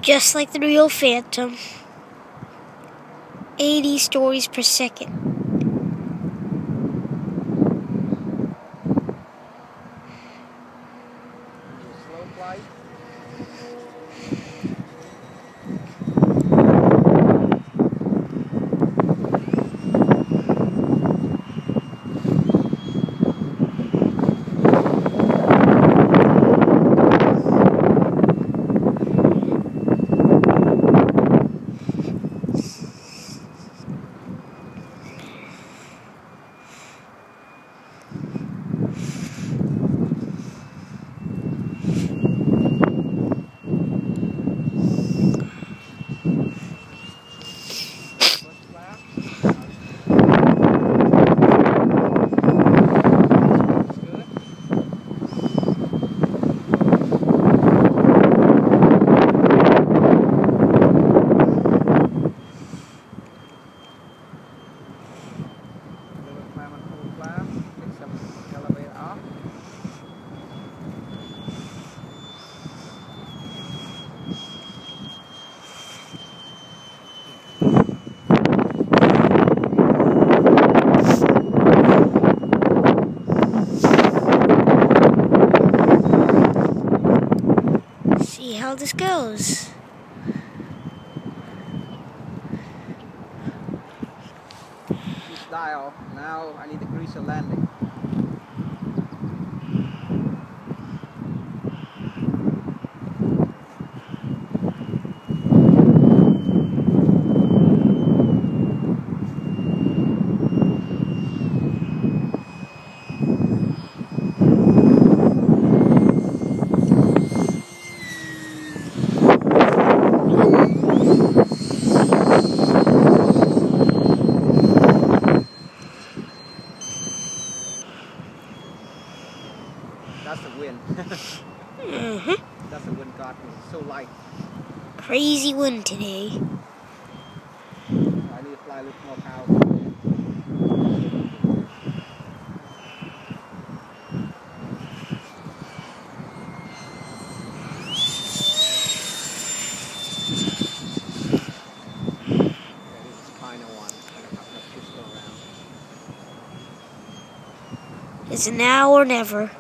Just like the real Phantom. 80 stories per second. Slow flight. See how this goes. This dial. Now I need to grease a landing. That's the wind. That's the wind got me. It's so light. Crazy wind today. I need to fly a little more powerful. It's now or never.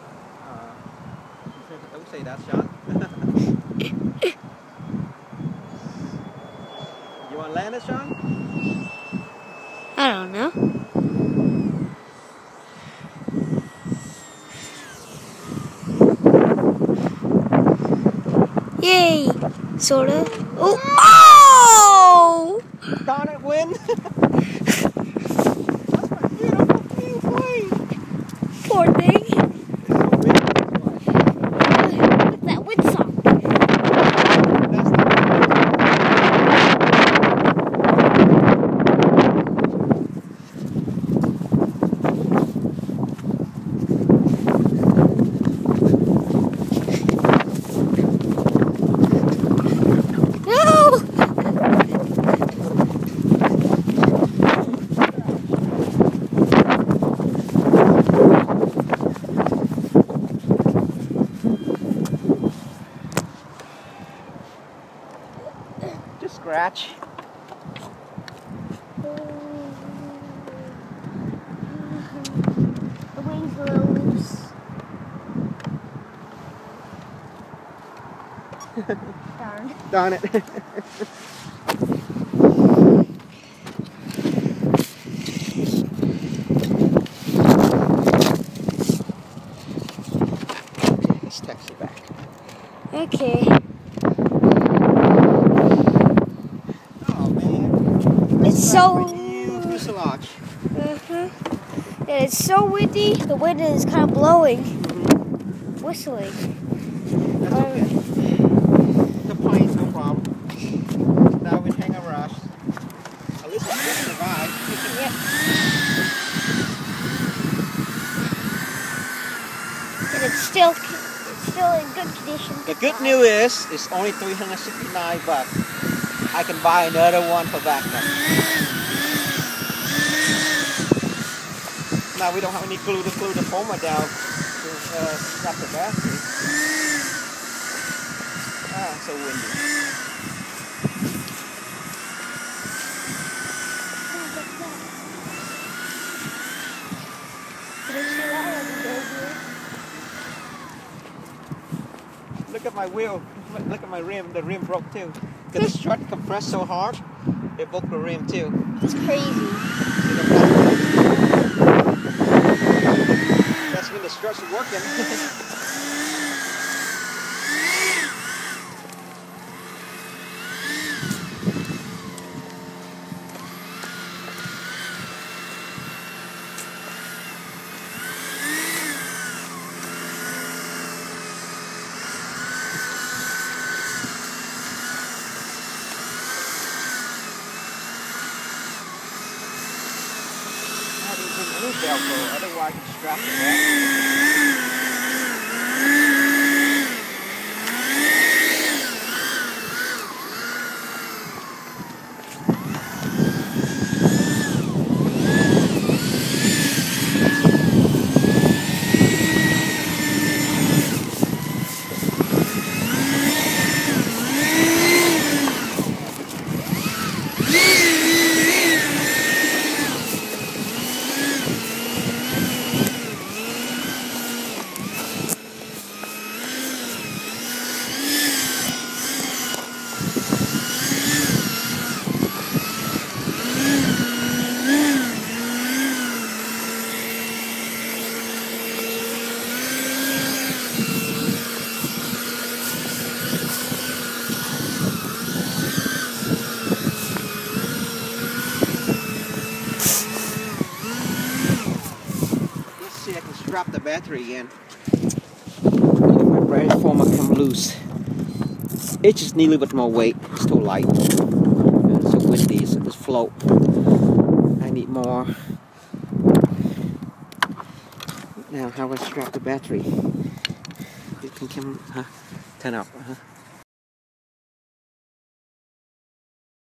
Don't say that, Sean. You want to land it, Sean? I don't know. Yay! Sorta. Oh! Oh! Darn it, wind! Poor thing. What's that wind song? Just scratch. The wings are a little loose. Darn it. Let's taxi back. Okay. Oh man. It's so. Fuselage. And it's so windy. The wind is kind of blowing, whistling. That's okay. The plane's no problem. Now we hang a rush. At least it's going to survive. Yep. And it's still in good condition. The good news is it's only $369. I can buy another one for backup. Now we don't have any glue to glue the former down to stop the battery. Ah, so windy. my wheel. Look at my rim. The rim broke too. Because the strut compressed so hard, it broke the rim too. It's crazy. That's when the strut's working. Velcro, otherwise you strap it back. See, I can strap the battery again. If my transformer come loose, it just needs a little bit more weight. It's too light. It's so windy, so just float. I need more. Now, how do I strap the battery? It can come, turn up.